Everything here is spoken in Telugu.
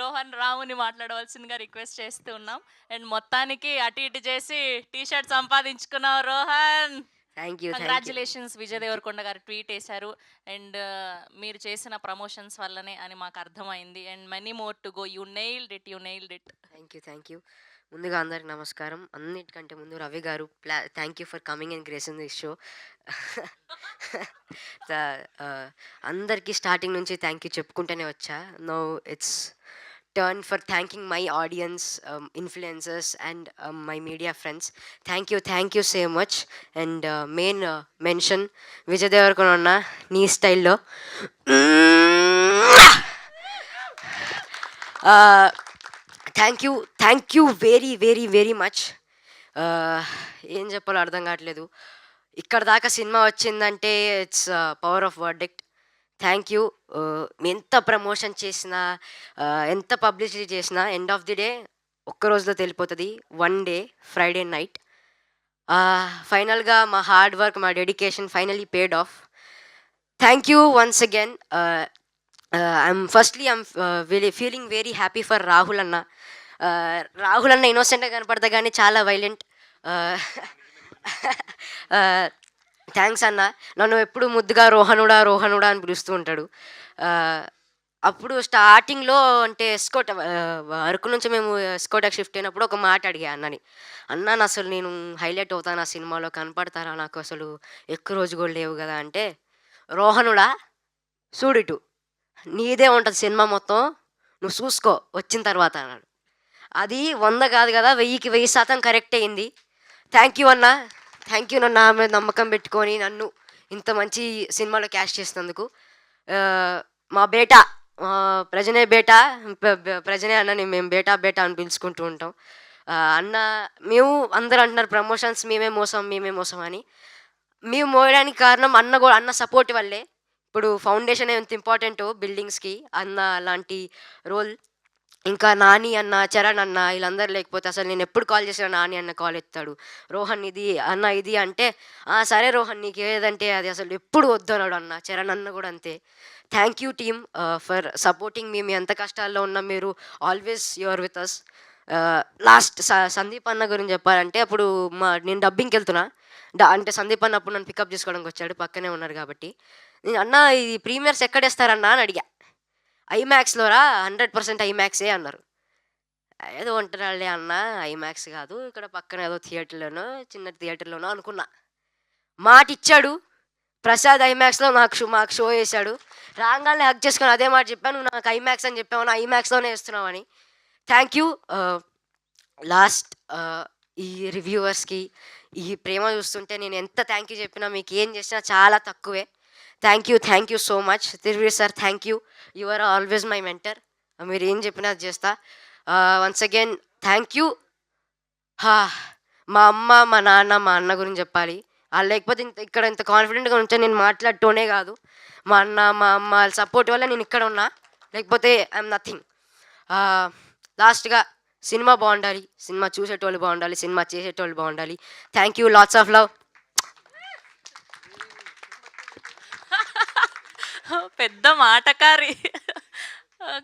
రోహన్ రాముని మాట్లాడవలసిందిగా రిక్వెస్ట్ చేస్తూ ఉన్నాం. అండ్ మొత్తానికి అటు ఇటు చేసి టీ షర్ట్ సంపాదించుకున్నావు Rohan. Thank you. Congratulations. Vijay Deverakonda garu tweet వేశారు. అండ్ మీరు చేసిన ప్రమోషన్స్ వల్లనే అని మాకు అర్థమైంది. And many more to go. You nailed it. Thank you. ముందుగా అందరికి నమస్కారం. అన్నిటికంటే ముందు Ravi garu thank you for coming and gracing this show. అందరికీ స్టార్టింగ్ నుంచి థ్యాంక్ యూ చెప్పుకుంటూనే వచ్చా. No it's turn for thanking my audience, influencers and my media friends. Thank you so much. And main mention Vijay Devarkonda nee style lo thank you very much. ఏం చెప్పాలో అర్థం కావట్లేదు. ఇక్కడ దాకా సినిమా వచ్చిందంటే its power of verdict. Thank you. ఎంత ప్రమోషన్ చేసినా, ఎంత పబ్లిసిటీ చేసినా, ఎండ్ ఆఫ్ ది డే ఒక్క రోజులో తెలిపోతుంది. వన్ డే ఫ్రైడే నైట్ ఫైనల్గా మా హార్డ్ వర్క్, మా dedication finally paid of. Thank you once again. I'm feeling very happy for Rahul అన్న. రాహుల్ అన్న ఇన్నోసెంట్గా కనపడతా కానీ చాలా వైలెంట్. థ్యాంక్స్ అన్న. నన్ను ఎప్పుడు ముద్దుగా రోహనుడా అని పిలుస్తూ ఉంటాడు. అప్పుడు స్టార్టింగ్లో అంటే ఎస్కోట్ అరకు నుంచి మేము ఎస్కోటకి షిఫ్ట్ అయినప్పుడు ఒక మాట అడిగా అన్నని. అన్న అసలు నేను హైలైట్ అవుతాను ఆ సినిమాలో, కనపడతారా, నాకు అసలు ఎక్కువ రోజు కూడా లేవు కదా అంటే, రోహనుడా చూడిటు నీదే ఉంటుంది సినిమా మొత్తం, నువ్వు చూసుకో వచ్చిన తర్వాత అన్నాడు. అది 100 కాదు కదా, 1000% కరెక్ట్ అయింది. థ్యాంక్ యూ అన్న. థ్యాంక్ యూ నన్ను ఆమె నమ్మకం పెట్టుకొని నన్ను ఇంత మంచి సినిమాలో క్యాష్ చేసినందుకు. మా బేటా ప్రజనే అన్న, మేము బేటా అని పిలుచుకుంటూ ఉంటాం. అన్న మేము అందరూ అంటున్నారు ప్రమోషన్స్ మేమే మోసం అని. మేము మోయడానికి కారణం అన్న సపోర్ట్ వల్లే. ఇప్పుడు ఫౌండేషన్ ఎంత ఇంపార్టెంటో బిల్డింగ్స్కి, అన్న అలాంటి రోల్. ఇంకా నాని అన్న, చరణ్ అన్న వీళ్ళందరూ లేకపోతే అసలు నేను ఎప్పుడు కాల్ చేసినా నాని అన్న కాల్ ఎత్తాడు. రోహన్ ఇది అన్న ఇది అంటే, సరే రోహన్ నీకు ఏదంటే అది, అసలు ఎప్పుడు వద్దన్నాడు అన్న. చరణ్ అన్న కూడా అంతే. Thank you team for supporting me ఎంత కష్టాల్లో ఉన్నా మీరు always your with us. Last Sandeep అన్న గురించి చెప్పాలంటే, అప్పుడు నేను డబ్బింగ్కి వెళ్తున్నా అంటే సందీప్ అన్న అప్పుడు నన్ను పికప్ చేసుకోవడానికి వచ్చాడు, పక్కనే ఉన్నారు కాబట్టి. నేను అన్న ఇది ప్రీమియర్స్ ఎక్కడేస్తారన్నా అని అడిగా. ఐమాక్స్లోరా, 100% ఐమాక్సే అన్నారు. ఏదో ఉంటారాళ్ళే అన్న, ఐమాక్స్ కాదు ఇక్కడ పక్కన ఏదో థియేటర్లోనో చిన్న థియేటర్లోనో అనుకున్నా. మాట ఇచ్చాడు. ప్రసాద్ ఐమాక్స్లో మాకు షో వేశాడు. రాగానే హక్ చేసుకొని అదే మాట చెప్పాను, నువ్వు నాకు ఐమాక్స్ అని చెప్పావు, ఐమాక్స్లోనే వేస్తున్నావు అని. Thank you. లాస్ట్ ఈ రివ్యూవర్స్కి ఈ ప్రేమ చూస్తుంటే నేను ఎంత థ్యాంక్ యూ చెప్పినా మీకు ఏం చేసినా చాలా తక్కువే. Thank you so much. Thiruveer sir thank you. You are always my mentor. మీరు ఏం చెప్పినా అది చేస్తా. Once again thank you. మా అమ్మ, మా నాన్న, మా అన్న గురించి చెప్పాలి. వాళ్ళు లేకపోతే ఇక్కడ ఇంత కాన్ఫిడెంట్గా ఉంటే నేను మాట్లాడుతూనే కాదు. మా అన్న, మా అమ్మ వాళ్ళ సపోర్ట్ వల్ల నేను ఇక్కడ ఉన్నా, లేకపోతే ఐఎమ్ నథింగ్. లాస్ట్గా సినిమా బాగుండాలి, సినిమా చూసేటోళ్ళు బాగుండాలి, సినిమా చేసేటోళ్ళు బాగుండాలి. Thank you. Lots of love. పెద్ద మాటకారి.